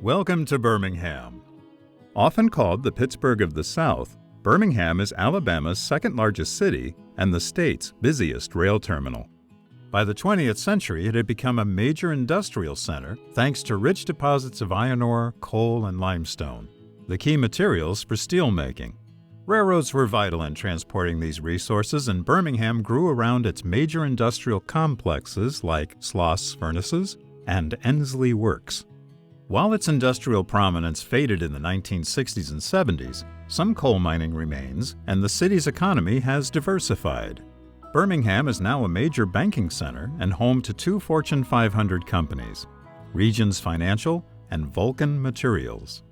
Welcome to Birmingham. Often called the Pittsburgh of the South, Birmingham is Alabama's second-largest city and the state's busiest rail terminal. By the 20th century, it had become a major industrial center thanks to rich deposits of iron ore, coal, and limestone, the key materials for steelmaking. Railroads were vital in transporting these resources, and Birmingham grew around its major industrial complexes like Sloss furnaces and Ensley works. While its industrial prominence faded in the 1960s and 70s, some coal mining remains, and the city's economy has diversified. Birmingham is now a major banking center and home to two Fortune 500 companies, Regions Financial and Vulcan Materials.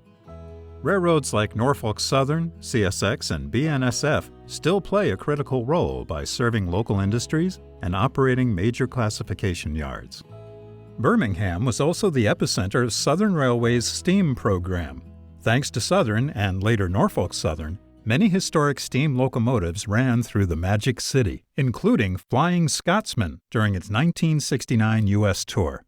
Railroads like Norfolk Southern, CSX, and BNSF still play a critical role by serving local industries and operating major classification yards. Birmingham was also the epicenter of Southern Railway's steam program. Thanks to Southern and later Norfolk Southern, many historic steam locomotives ran through the Magic City, including Flying Scotsman during its 1969 U.S. tour.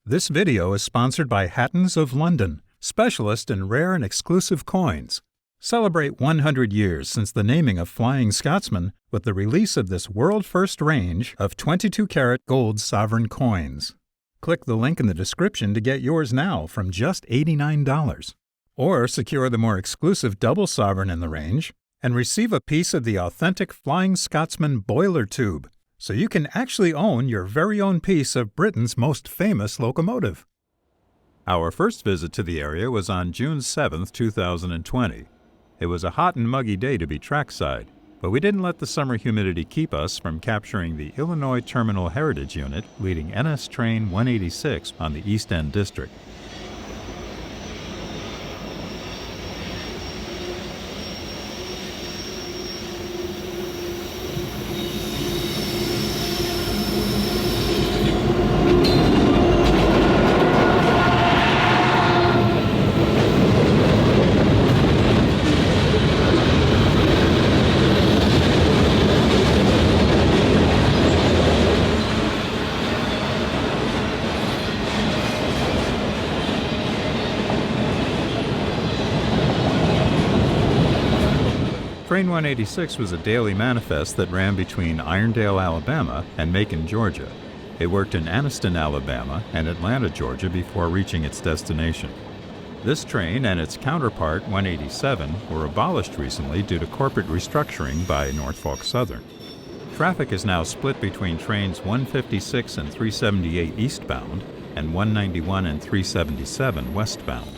This video is sponsored by Hattons of London, specialist in rare and exclusive coins. Celebrate 100 years since the naming of Flying Scotsman with the release of this world-first range of 22-karat gold sovereign coins. Click the link in the description to get yours now from just $89. Or secure the more exclusive double sovereign in the range and receive a piece of the authentic Flying Scotsman boiler tube, so you can actually own your very own piece of Britain's most famous locomotive. Our first visit to the area was on June 7, 2020. It was a hot and muggy day to be trackside, but we didn't let the summer humidity keep us from capturing the Illinois Terminal Heritage Unit leading NS Train 186 on the East End District. Train 186 was a daily manifest that ran between Irondale, Alabama and Macon, Georgia. It worked in Anniston, Alabama and Atlanta, Georgia before reaching its destination. This train and its counterpart 187 were abolished recently due to corporate restructuring by Norfolk Southern. Traffic is now split between trains 156 and 378 eastbound and 191 and 377 westbound.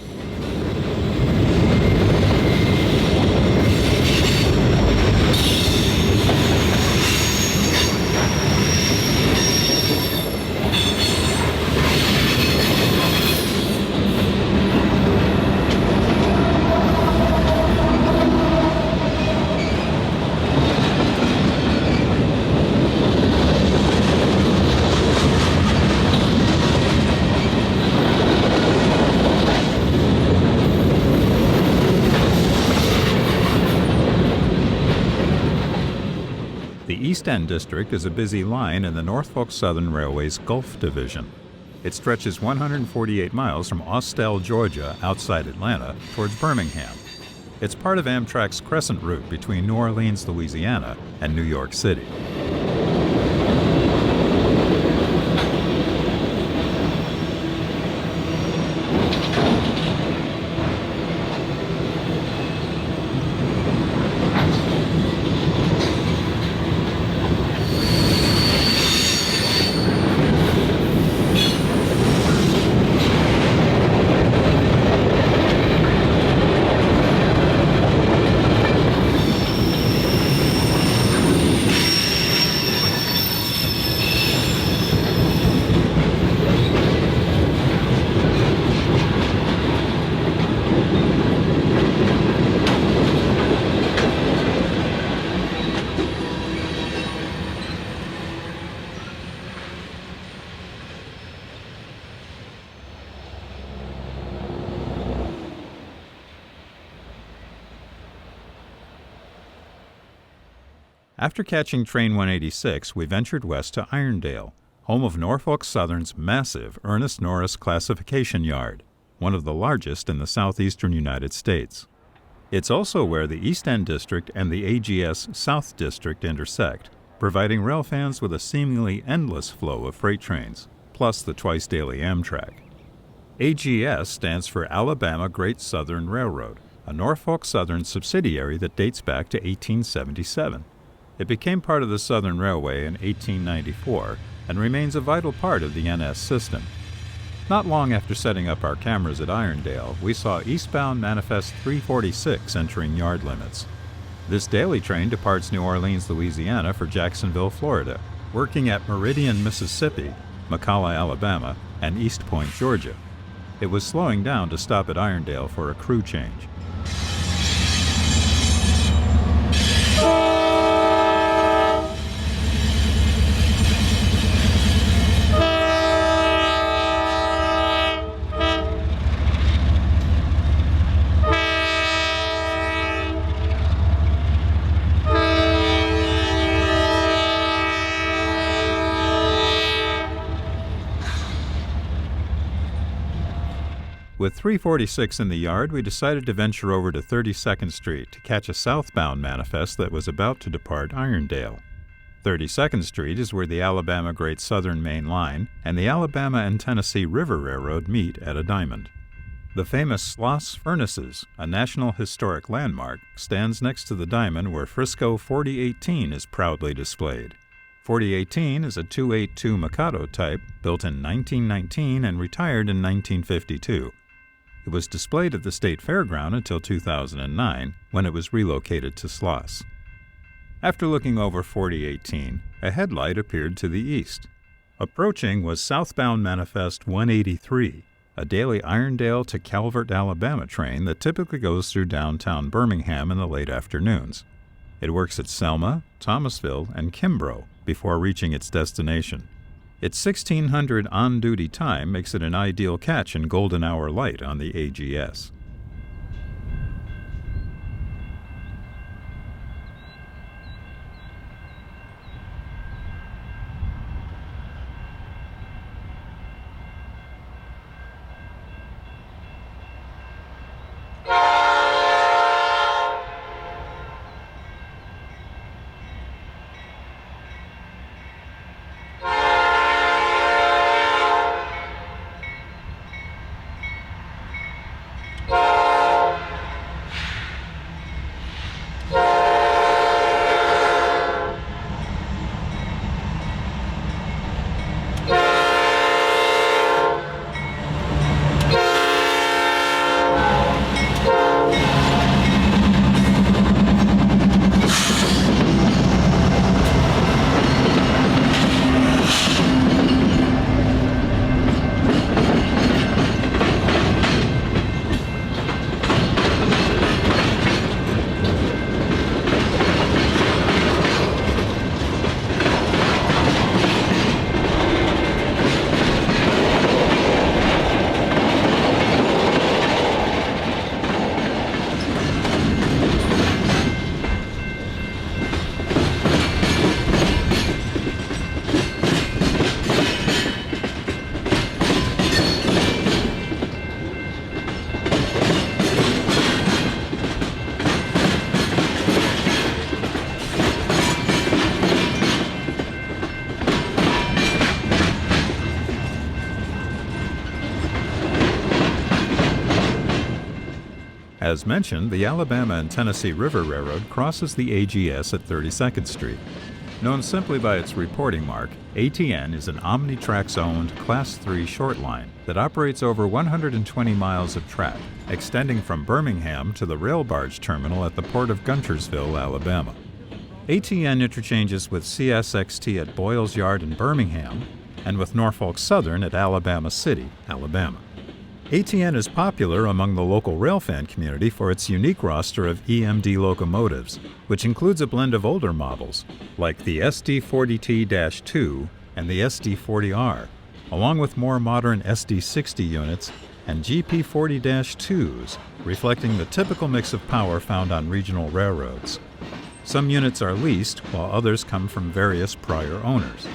The East End District is a busy line in the Norfolk Southern Railway's Gulf Division. It stretches 148 miles from Austell, Georgia, outside Atlanta, towards Birmingham. It's part of Amtrak's Crescent Route between New Orleans, Louisiana, and New York City. After catching Train 186, we ventured west to Irondale, home of Norfolk Southern's massive Ernest Norris classification yard. one of the largest in the southeastern United States. It's also where the East End District and the AGS South District intersect, providing rail fans with a seemingly endless flow of freight trains, plus the twice-daily Amtrak. AGS stands for Alabama Great Southern Railroad, a Norfolk Southern subsidiary that dates back to 1877. It became part of the Southern Railway in 1894 and remains a vital part of the NS system. Not long after setting up our cameras at Irondale, we saw eastbound Manifest 346 entering yard limits. This daily train departs New Orleans, Louisiana for Jacksonville, Florida, working at Meridian, Mississippi, McCalla, Alabama, and East Point, Georgia. It was slowing down to stop at Irondale for a crew change. With 346 in the yard, we decided to venture over to 32nd Street to catch a southbound manifest that was about to depart Irondale. 32nd Street is where the Alabama Great Southern Main Line and the Alabama and Tennessee River Railroad meet at a diamond. The famous Sloss Furnaces, a National Historic Landmark, stands next to the diamond where Frisco 4018 is proudly displayed. 4018 is a 282 Mikado type built in 1919 and retired in 1952. It was displayed at the State Fairground until 2009, when it was relocated to Sloss. After looking over 4018, a headlight appeared to the east. Approaching was southbound Manifest 183, a daily Irondale to Calvert, Alabama train that typically goes through downtown Birmingham in the late afternoons. It works at Selma, Thomasville, and Kimbrough before reaching its destination. Its 1600 on-duty time makes it an ideal catch in golden hour light on the AGS. As mentioned, the Alabama and Tennessee River Railroad crosses the AGS at 32nd Street. Known simply by its reporting mark, ATN is an Omnitrax-owned Class 3 short line that operates over 120 miles of track, extending from Birmingham to the rail barge terminal at the port of Guntersville, Alabama. ATN interchanges with CSXT at Boyles Yard in Birmingham and with Norfolk Southern at Alabama City, Alabama. ATN is popular among the local railfan community for its unique roster of EMD locomotives, which includes a blend of older models, like the SD40T-2 and the SD40R, along with more modern SD60 units and GP40-2s, reflecting the typical mix of power found on regional railroads. Some units are leased, while others come from various prior owners.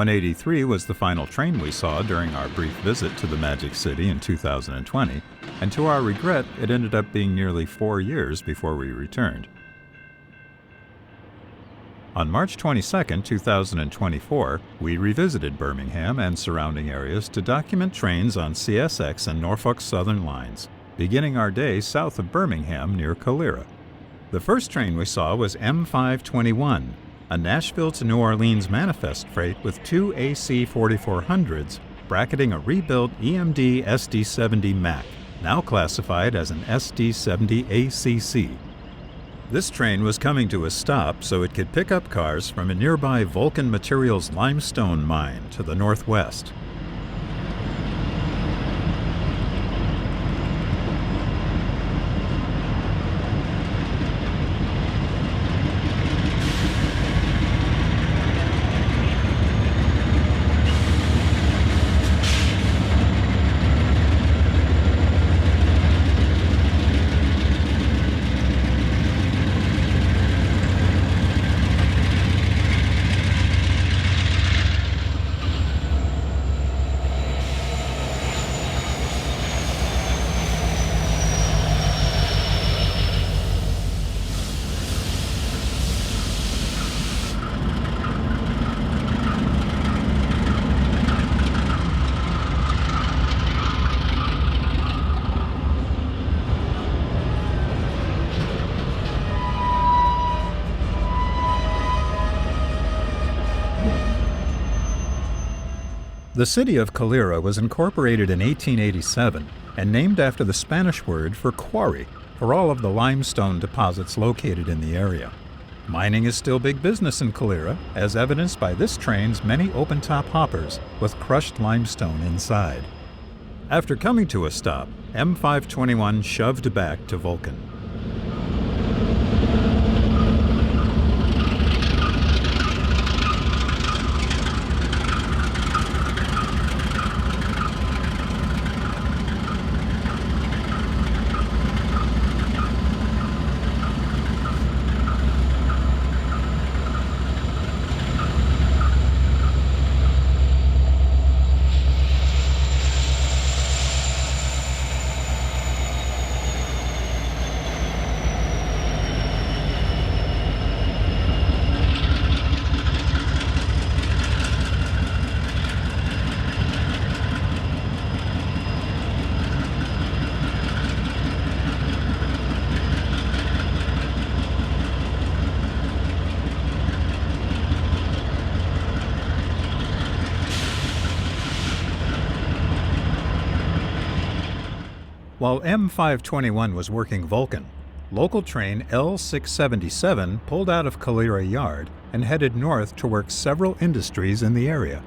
183 was the final train we saw during our brief visit to the Magic City in 2020, and to our regret, it ended up being nearly 4 years before we returned. On March 22, 2024, we revisited Birmingham and surrounding areas to document trains on CSX and Norfolk Southern lines, beginning our day south of Birmingham near Calera. The first train we saw was M521, a Nashville to New Orleans manifest freight with 2 AC 4400s, bracketing a rebuilt EMD SD70 Mac, now classified as an SD70 ACC. This train was coming to a stop so it could pick up cars from a nearby Vulcan Materials limestone mine to the northwest. The city of Calera was incorporated in 1887 and named after the Spanish word for quarry for all of the limestone deposits located in the area. Mining is still big business in Calera, as evidenced by this train's many open-top hoppers with crushed limestone inside. After coming to a stop, M521 shoved back to Vulcan. While M521 was working Vulcan, local train L677 pulled out of Calera Yard and headed north to work several industries in the area.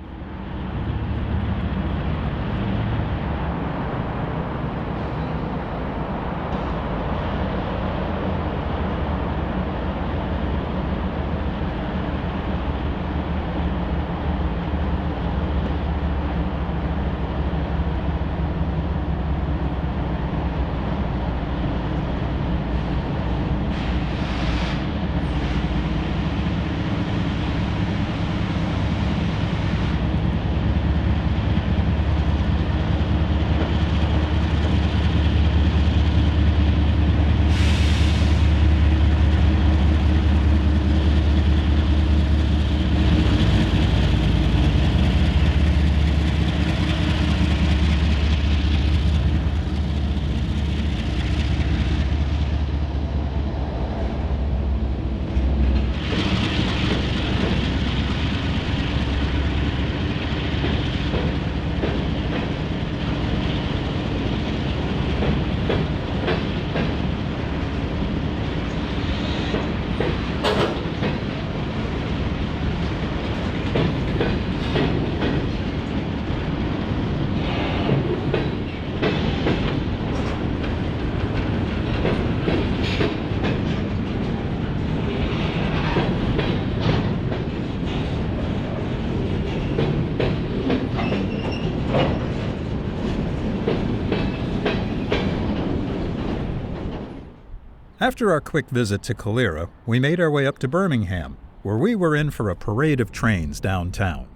After our quick visit to Calera, we made our way up to Birmingham, where we were in for a parade of trains downtown.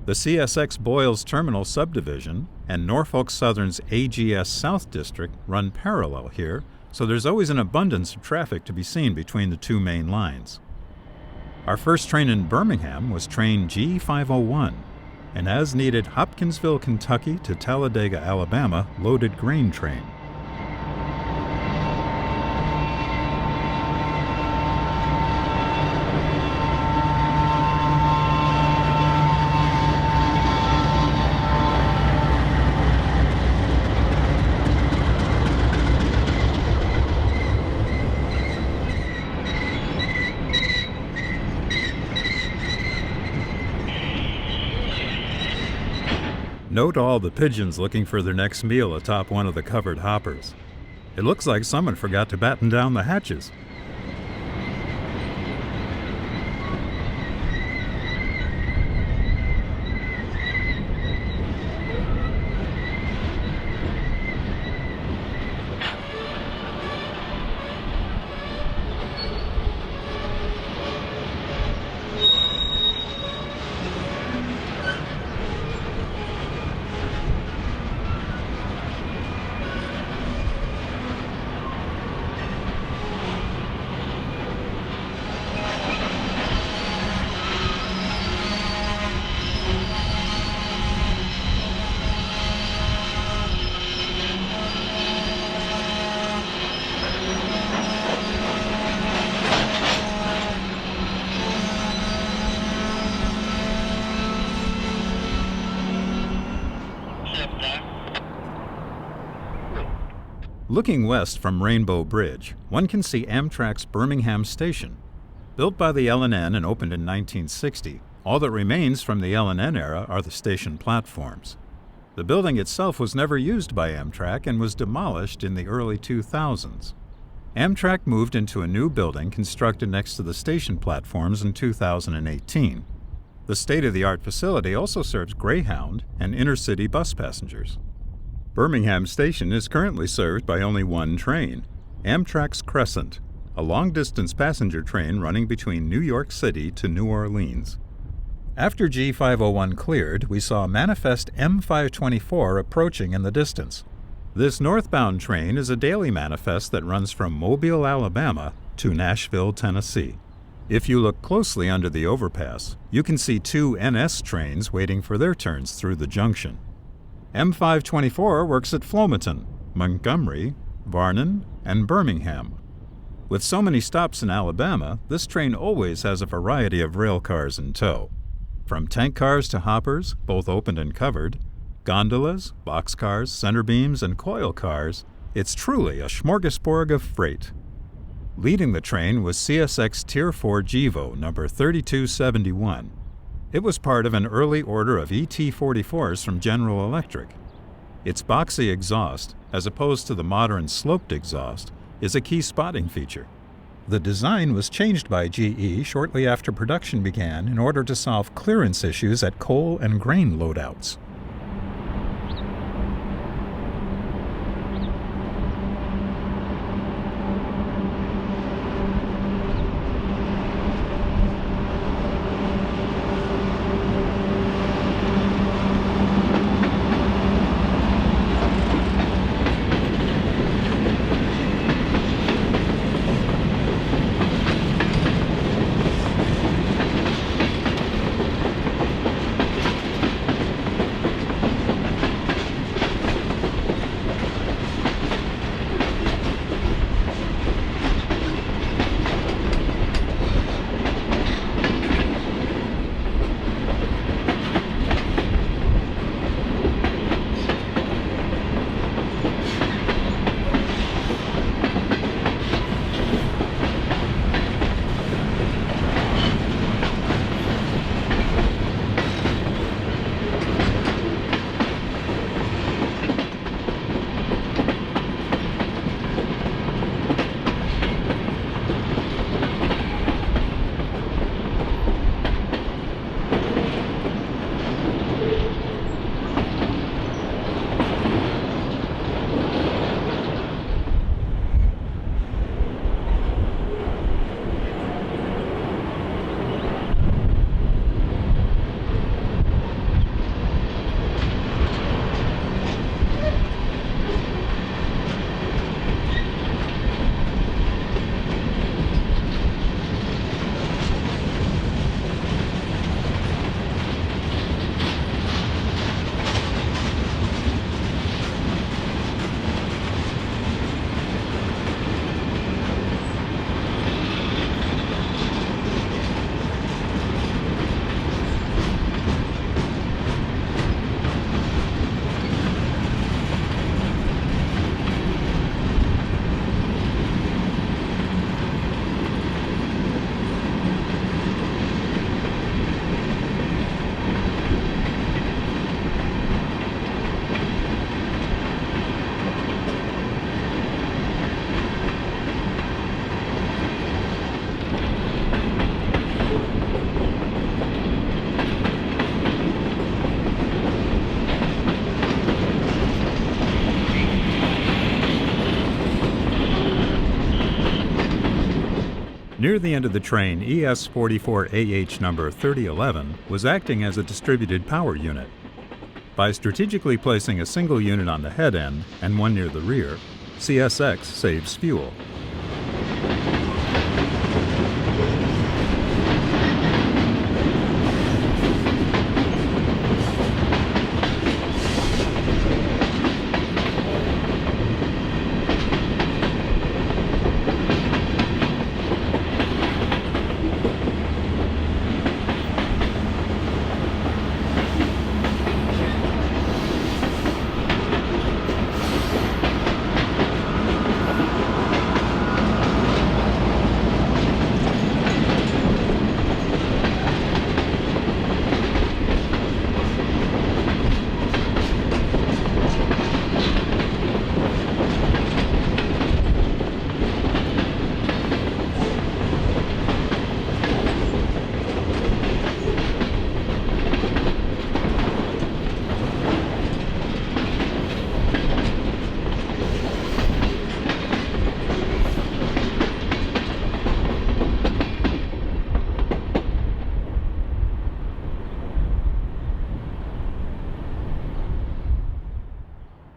The CSX Boyles Terminal subdivision and Norfolk Southern's AGS South District run parallel here, so there's always an abundance of traffic to be seen between the two main lines. Our first train in Birmingham was train G501, an as-needed Hopkinsville, Kentucky to Talladega, Alabama loaded grain train. Note all the pigeons looking for their next meal atop one of the covered hoppers. It looks like someone forgot to batten down the hatches. Looking west from Rainbow Bridge, one can see Amtrak's Birmingham Station. Built by the L&N and opened in 1960, all that remains from the L&N era are the station platforms. The building itself was never used by Amtrak and was demolished in the early 2000s. Amtrak moved into a new building constructed next to the station platforms in 2018. The state-of-the-art facility also serves Greyhound and intercity bus passengers. Birmingham Station is currently served by only one train, Amtrak's Crescent, a long-distance passenger train running between New York City to New Orleans. After G501 cleared, we saw Manifest M524 approaching in the distance. This northbound train is a daily manifest that runs from Mobile, Alabama to Nashville, Tennessee. If you look closely under the overpass, you can see two NS trains waiting for their turns through the junction. M524 works at Flomaton, Montgomery, Varnon, and Birmingham. With so many stops in Alabama, this train always has a variety of rail cars in tow. From tank cars to hoppers, both opened and covered, gondolas, boxcars, center beams, and coil cars, it's truly a smorgasbord of freight. Leading the train was CSX Tier 4 GEVO number 3271. It was part of an early order of ET44s from General Electric. Its boxy exhaust, as opposed to the modern sloped exhaust, is a key spotting feature. The design was changed by GE shortly after production began in order to solve clearance issues at coal and grain loadouts. Near the end of the train, ES-44AH number 3011 was acting as a distributed power unit. By strategically placing a single unit on the head end and one near the rear, CSX saves fuel.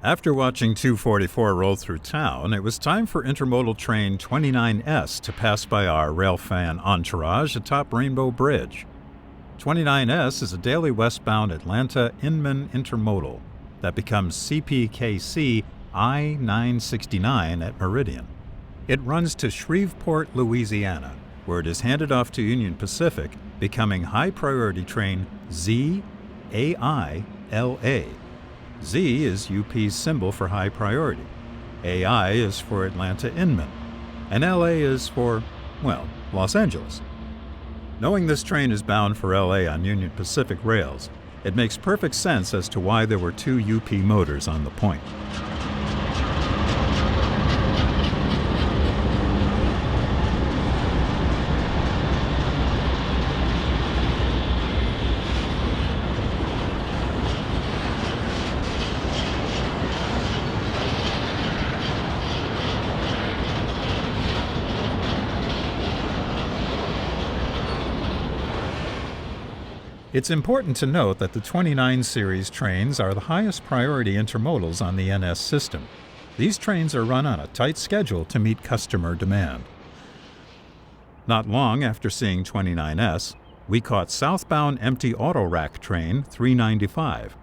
After watching 244 roll through town, it was time for Intermodal Train 29S to pass by our railfan entourage atop Rainbow Bridge. 29S is a daily westbound Atlanta-Inman Intermodal that becomes CPKC I-969 at Meridian. It runs to Shreveport, Louisiana, where it is handed off to Union Pacific, becoming High Priority Train ZAILA. Z is UP's symbol for high priority. AI is for Atlanta Inman. And LA is for, well, Los Angeles. Knowing this train is bound for LA on Union Pacific rails, it makes perfect sense as to why there were two UP motors on the point. It's important to note that the 29 series trains are the highest priority intermodals on the NS system. These trains are run on a tight schedule to meet customer demand. Not long after seeing 29S, we caught southbound empty auto rack train 395.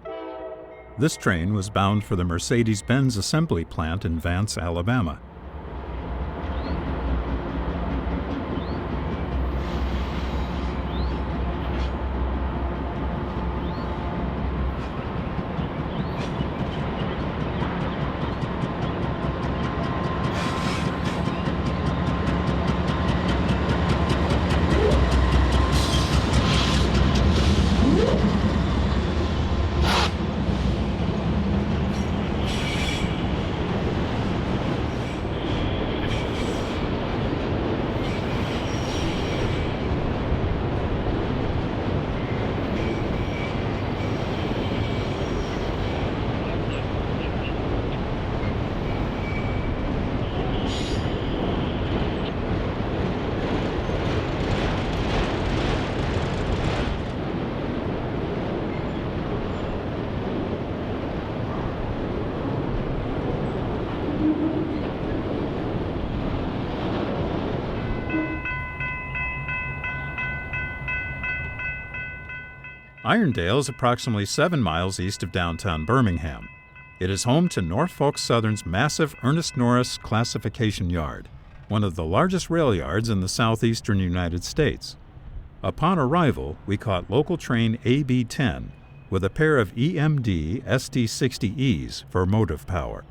This train was bound for the Mercedes-Benz assembly plant in Vance, Alabama. Irondale is approximately 7 miles east of downtown Birmingham. It is home to Norfolk Southern's massive Ernest Norris classification yard, one of the largest rail yards in the southeastern United States. Upon arrival, we caught local train AB10 with a pair of EMD SD60Es for motive power.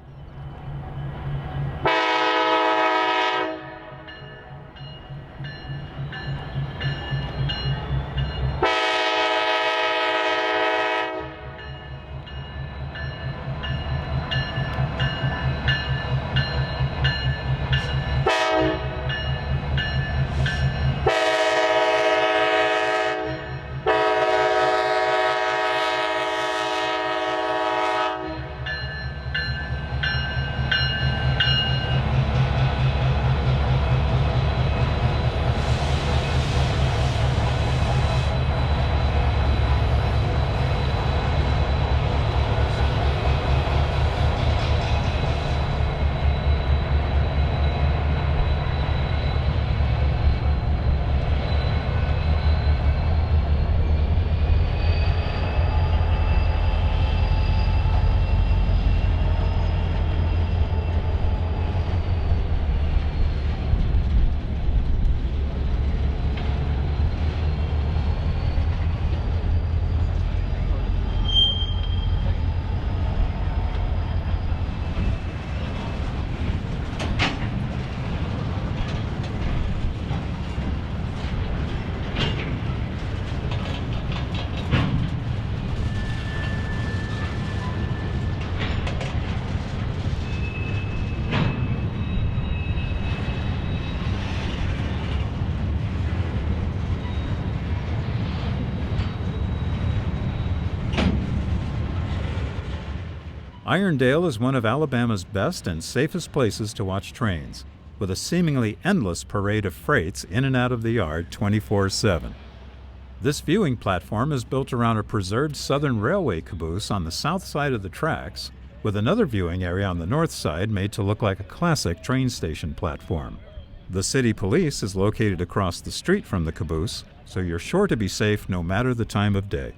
Irondale is one of Alabama's best and safest places to watch trains, with a seemingly endless parade of freights in and out of the yard 24/7. This viewing platform is built around a preserved Southern Railway caboose on the south side of the tracks, with another viewing area on the north side made to look like a classic train station platform. The city police is located across the street from the caboose, so you're sure to be safe no matter the time of day.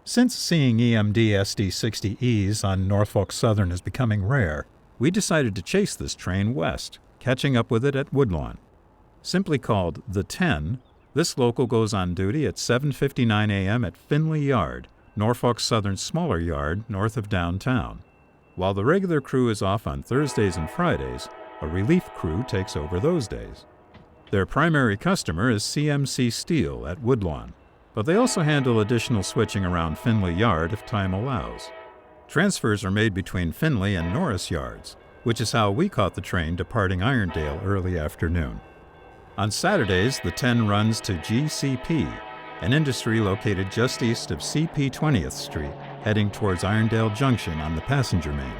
Since seeing EMD SD60Es on Norfolk Southern is becoming rare, we decided to chase this train west, catching up with it at Woodlawn. Simply called the 10, this local goes on duty at 7:59 a.m. at Finley Yard, Norfolk Southern's smaller yard north of downtown. While the regular crew is off on Thursdays and Fridays, a relief crew takes over those days. Their primary customer is CMC Steel at Woodlawn, but they also handle additional switching around Finley Yard if time allows. Transfers are made between Finley and Norris Yards, which is how we caught the train departing Irondale early afternoon. On Saturdays, the 10 runs to GCP, an industry located just east of CP 20th Street, heading towards Irondale Junction on the passenger main.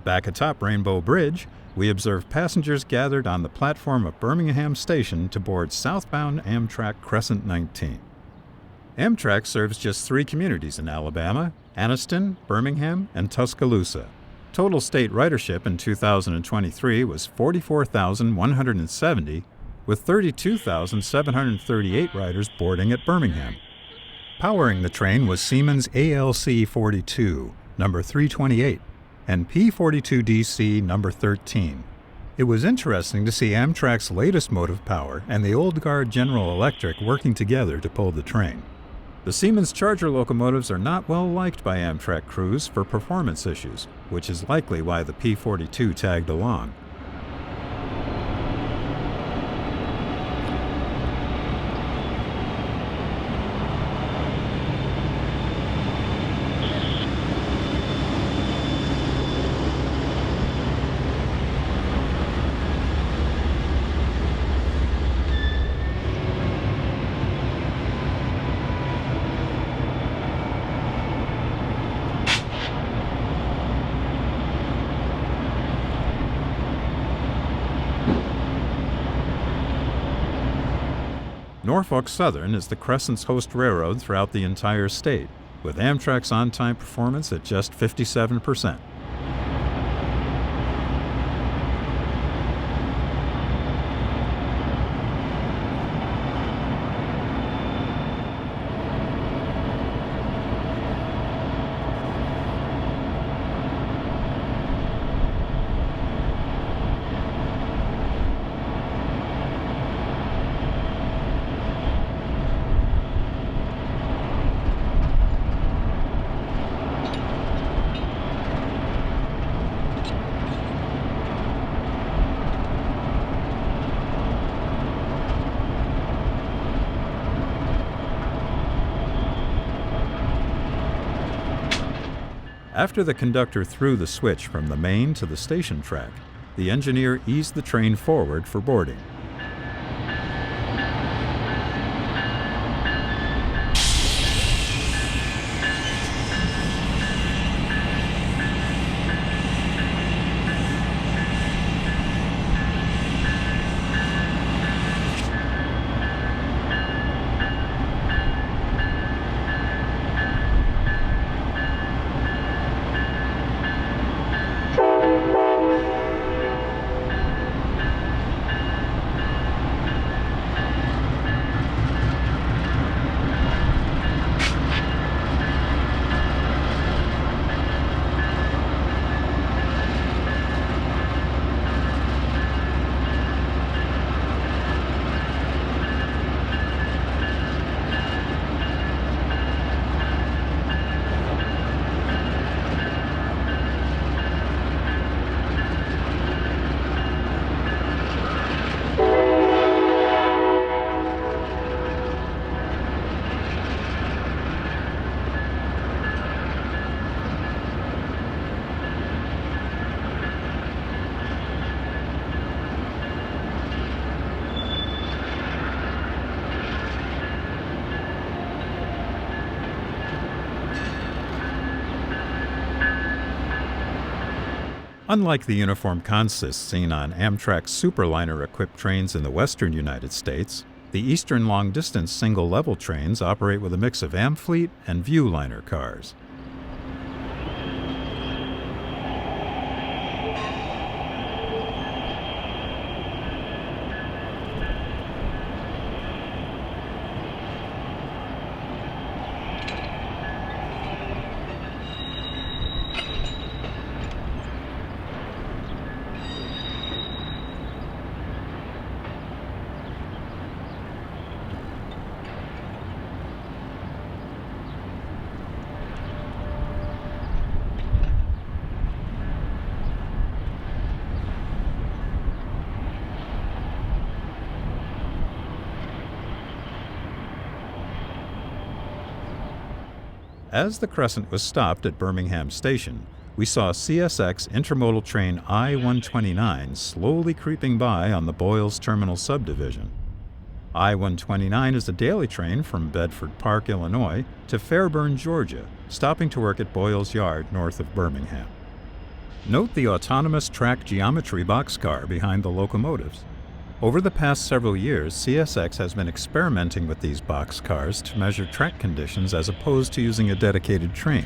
Back atop Rainbow Bridge, we observe passengers gathered on the platform of Birmingham Station to board southbound Amtrak Crescent 19. Amtrak serves just 3 communities in Alabama: Anniston, Birmingham, and Tuscaloosa. Total state ridership in 2023 was 44,170, with 32,738 riders boarding at Birmingham. Powering the train was Siemens ALC 42, number 328, and P42DC number 13. It was interesting to see Amtrak's latest motive power and the old guard General Electric working together to pull the train. The Siemens Charger locomotives are not well liked by Amtrak crews for performance issues, which is likely why the P42 tagged along. Norfolk Southern is the Crescent's host railroad throughout the entire state, with Amtrak's on-time performance at just 57%. After the conductor threw the switch from the main to the station track, the engineer eased the train forward for boarding. Unlike the uniform consists seen on Amtrak's Superliner-equipped trains in the western United States, the eastern long-distance single-level trains operate with a mix of Amfleet and Viewliner cars. As the Crescent was stopped at Birmingham Station, we saw CSX Intermodal train I-129 slowly creeping by on the Boyles Terminal subdivision. I-129 is a daily train from Bedford Park, Illinois, to Fairburn, Georgia, stopping to work at Boyles Yard north of Birmingham. Note the autonomous track geometry boxcar behind the locomotives. Over the past several years, CSX has been experimenting with these boxcars to measure track conditions as opposed to using a dedicated train.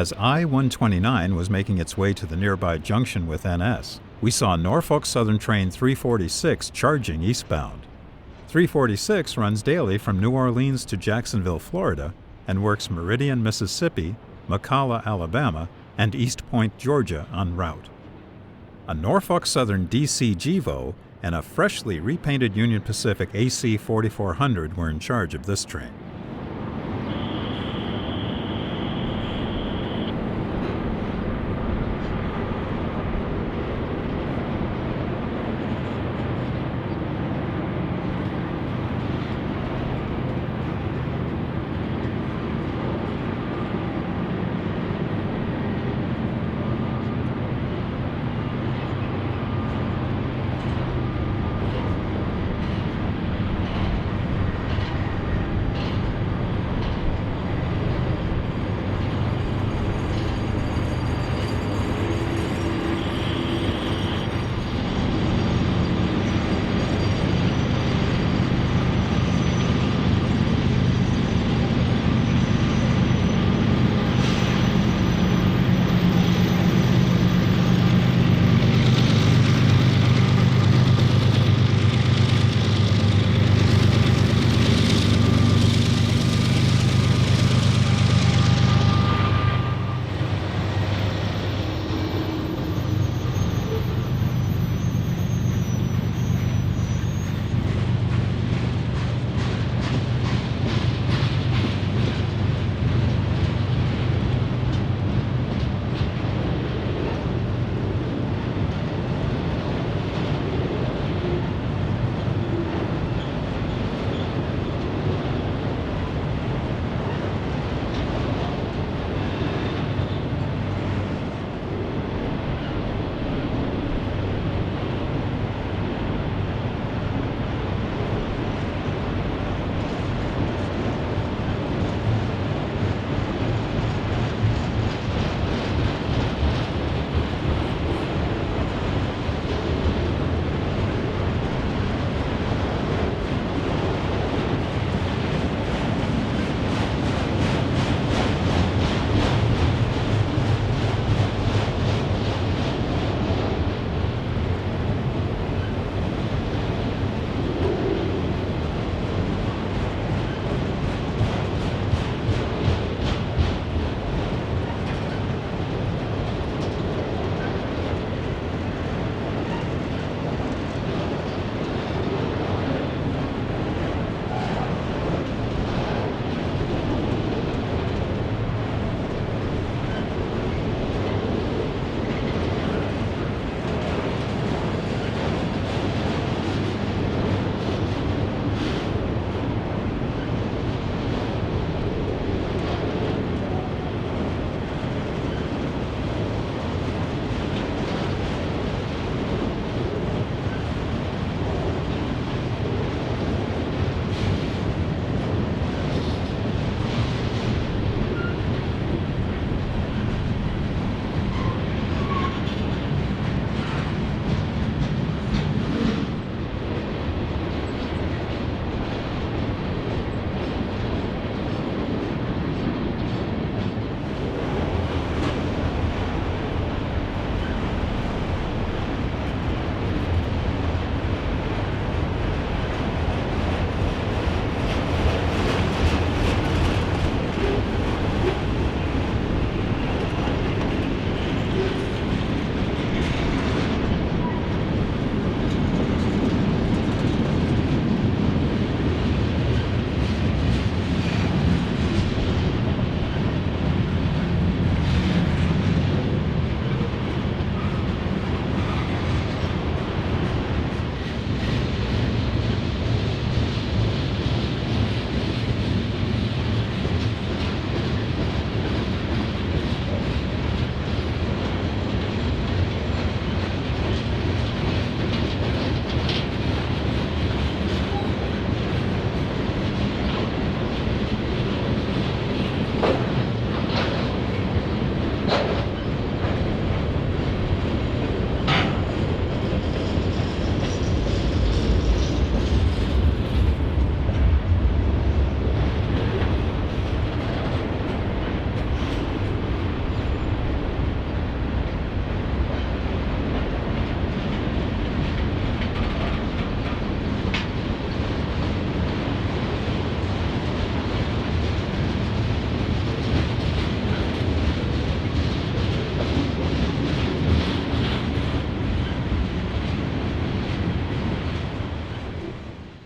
As I-129 was making its way to the nearby junction with NS, we saw Norfolk Southern train 346 charging eastbound. 346 runs daily from New Orleans to Jacksonville, Florida, and works Meridian, Mississippi, McCalla, Alabama, and East Point, Georgia en route. A Norfolk Southern DC GEVO and a freshly repainted Union Pacific AC 4400 were in charge of this train.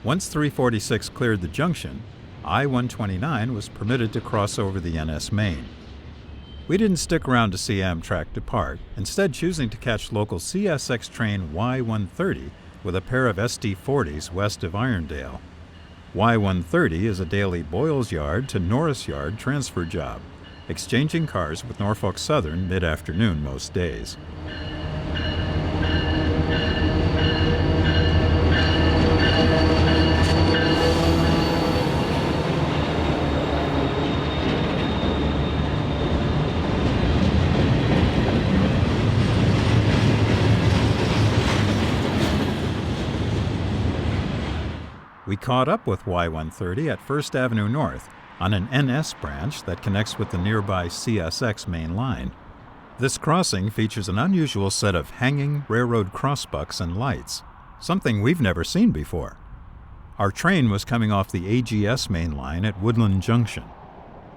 Once 346 cleared the junction, I-129 was permitted to cross over the NS Main. We didn't stick around to see Amtrak depart, instead choosing to catch local CSX train Y-130 with a pair of SD-40s west of Irondale. Y-130 is a daily Boyles Yard to Norris Yard transfer job, exchanging cars with Norfolk Southern mid-afternoon most days. We caught up with Y-130 at 1st Avenue North on an NS branch that connects with the nearby CSX main line. This crossing features an unusual set of hanging railroad crossbucks and lights, something we've never seen before. Our train was coming off the AGS main line at Woodland Junction.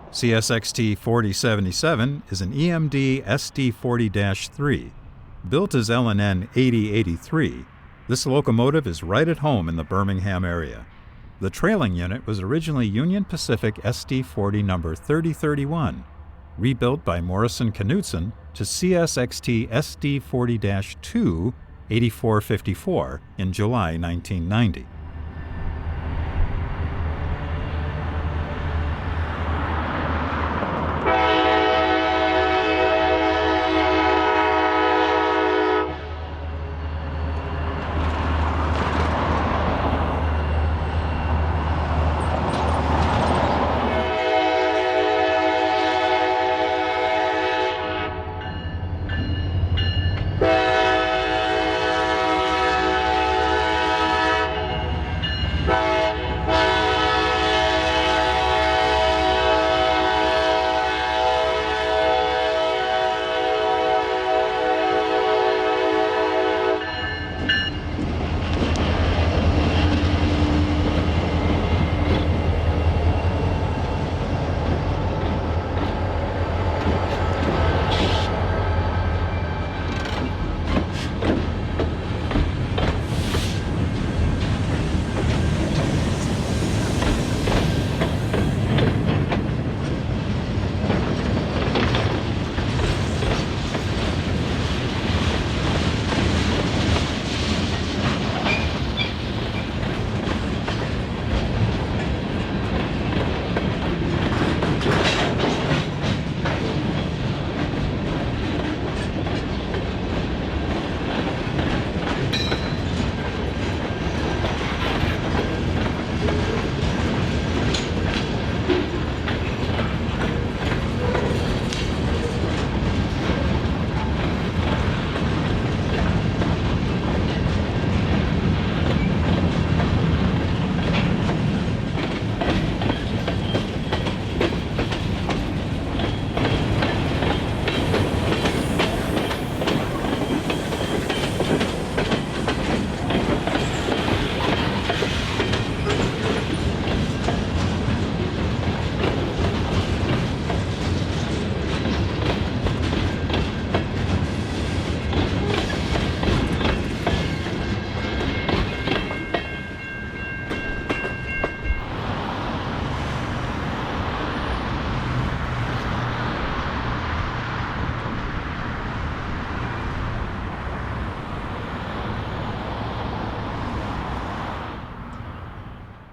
CSXT 4077 is an EMD SD40-3. Built as LNN 8083, this locomotive is right at home in the Birmingham area. The trailing unit was originally Union Pacific SD40 number 3031, rebuilt by Morrison Knutson to CSXT SD40-2 8454 in July 1990.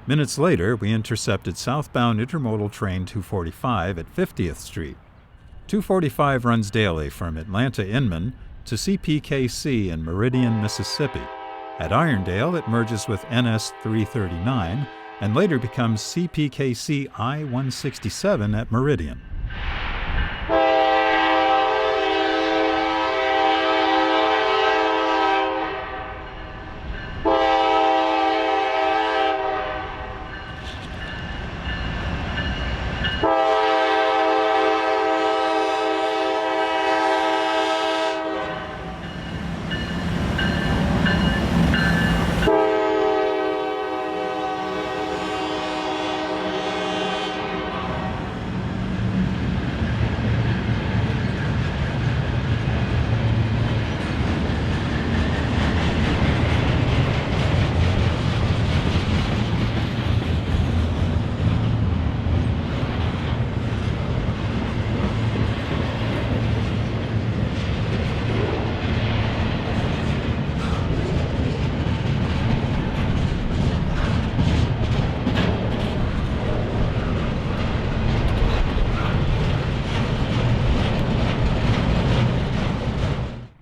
Minutes later, we intercepted southbound Intermodal Train 245 at 50th Street. 245 runs daily from Atlanta Inman to CPKC in Meridian, Mississippi. At Irondale, it merges with NS 339 and later becomes CPKC I-167 at Meridian.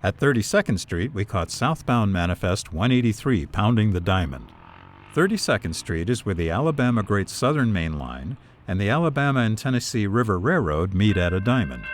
At 32nd Street, we caught southbound Manifest 183 pounding the Diamond. 32nd Street is where the Alabama Great Southern Main Line and the Alabama and Tennessee River Railroad meet at a diamond.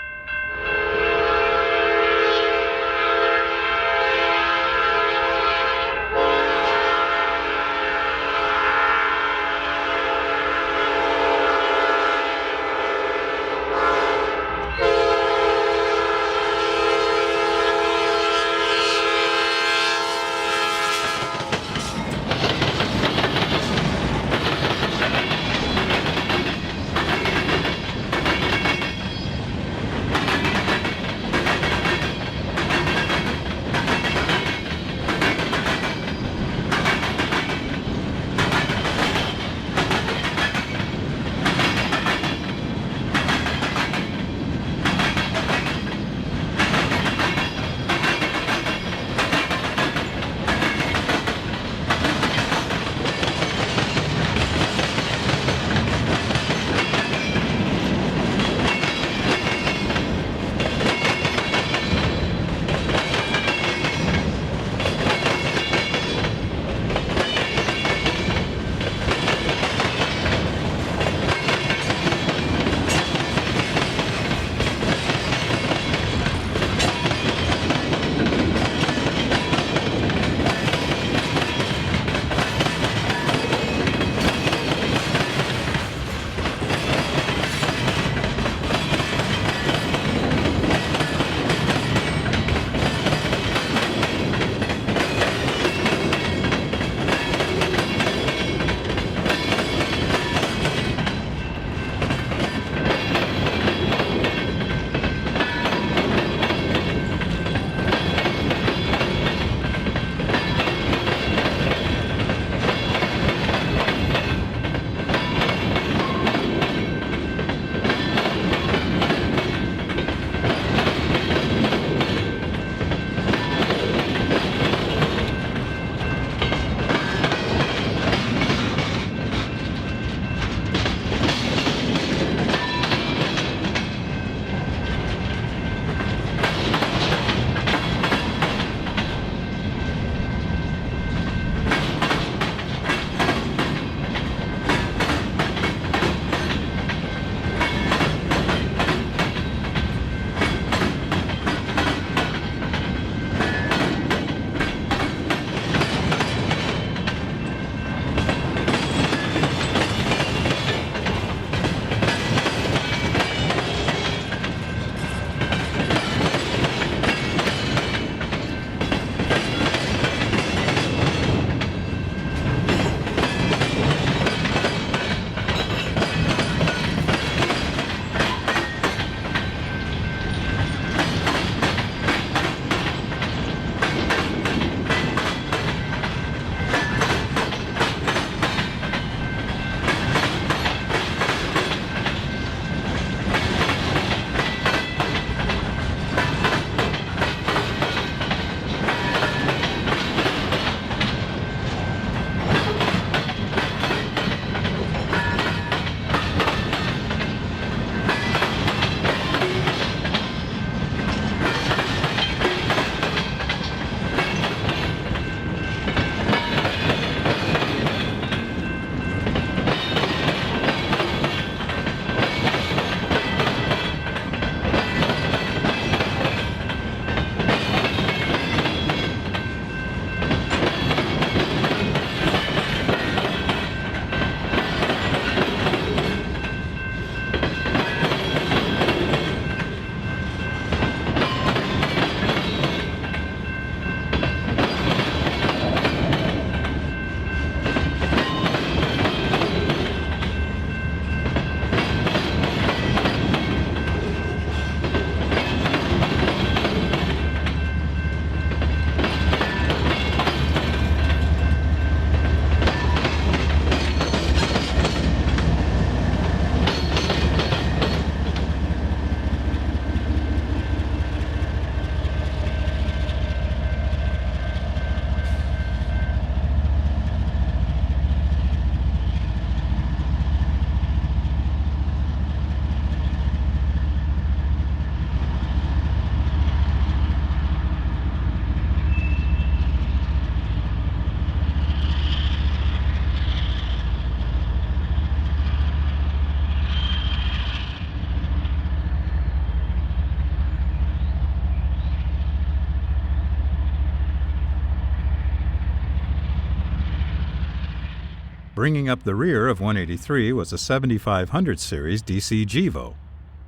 Bringing up the rear of 183 was a 7500 series DC Gevo.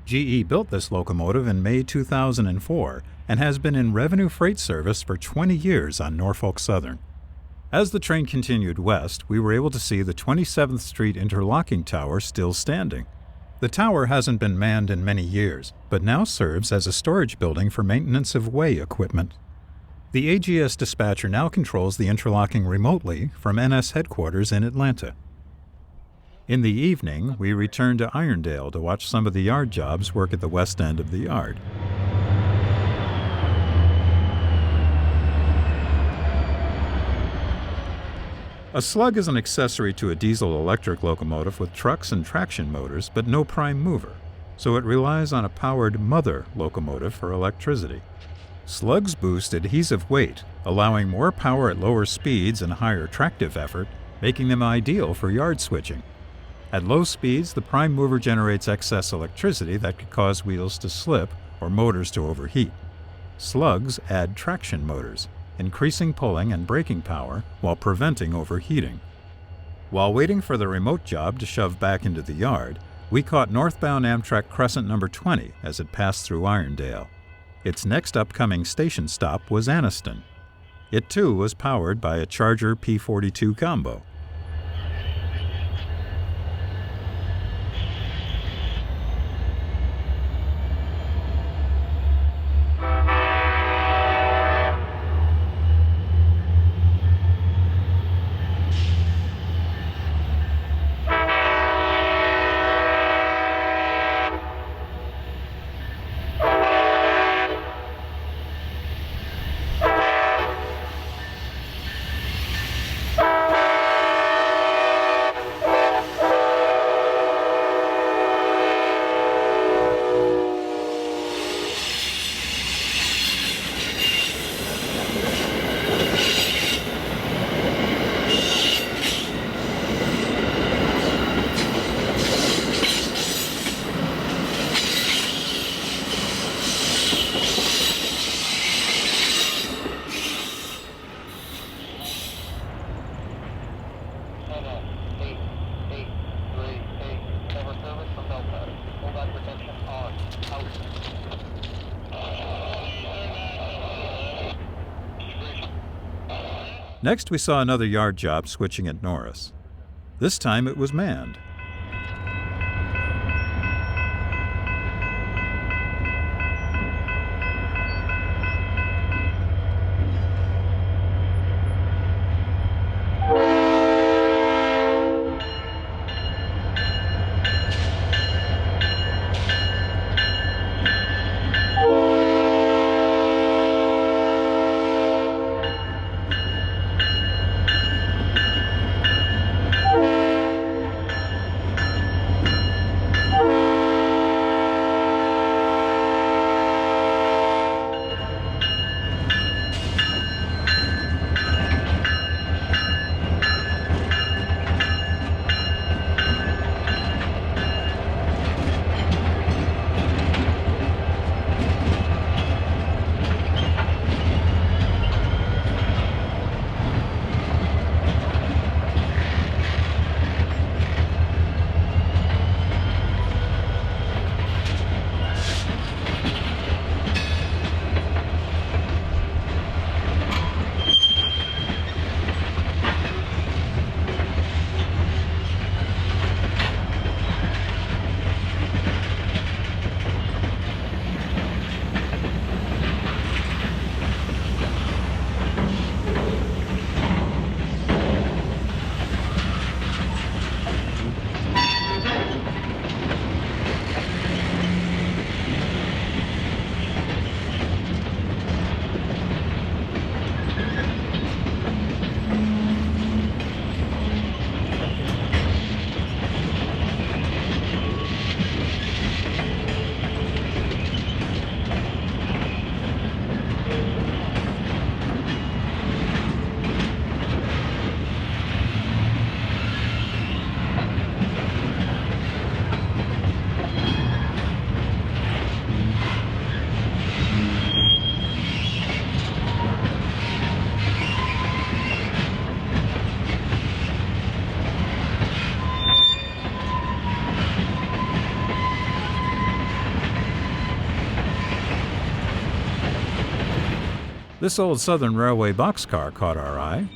GE built this locomotive in May 2004 and has been in revenue freight service for 20 years on Norfolk Southern. As the train continued west, we were able to see the 27th Street interlocking tower still standing. The tower hasn't been manned in many years, but now serves as a storage building for maintenance of way equipment. The AGS dispatcher now controls the interlocking remotely from NS headquarters in Atlanta. In the evening, we returned to Irondale to watch some of the yard jobs work at the west end of the yard. A slug is an accessory to a diesel-electric locomotive with trucks and traction motors, but no prime mover, so it relies on a powered mother locomotive for electricity. Slugs boost adhesive weight, allowing more power at lower speeds and higher tractive effort, making them ideal for yard switching. At low speeds, the prime mover generates excess electricity that could cause wheels to slip or motors to overheat. Slugs add traction motors, increasing pulling and braking power while preventing overheating. While waiting for the remote job to shove back into the yard, we caught northbound Amtrak Crescent number 20 as it passed through Irondale. Its next upcoming station stop was Anniston. It too was powered by a Charger P42 combo. Next, we saw another yard job switching at Norris. This time it was manned. This old Southern Railway boxcar caught our eye.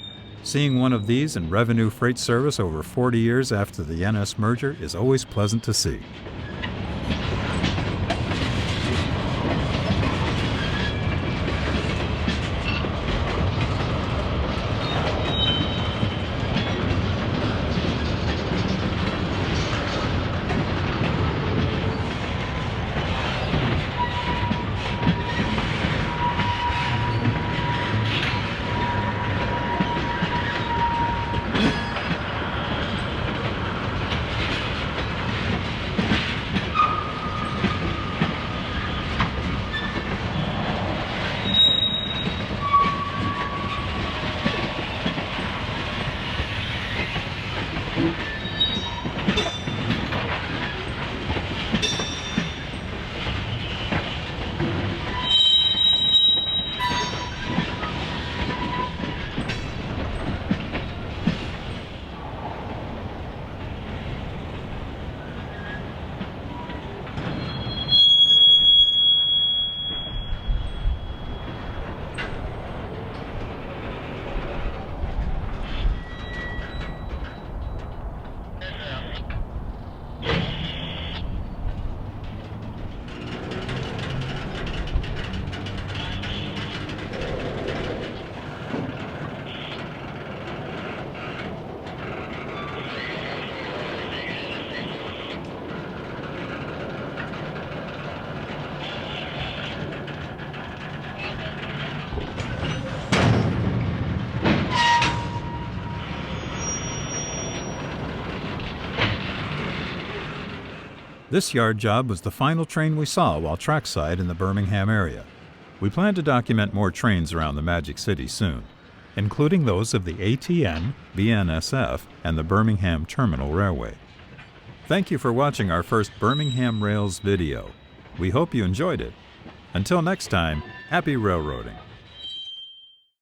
Seeing one of these in revenue freight service over 40 years after the NS merger is always pleasant to see. This yard job was the final train we saw while trackside in the Birmingham area. We plan to document more trains around the Magic City soon, including those of the ATN, BNSF, and the Birmingham Terminal Railway. Thank you for watching our first Birmingham Rails video. We hope you enjoyed it. Until next time, happy railroading.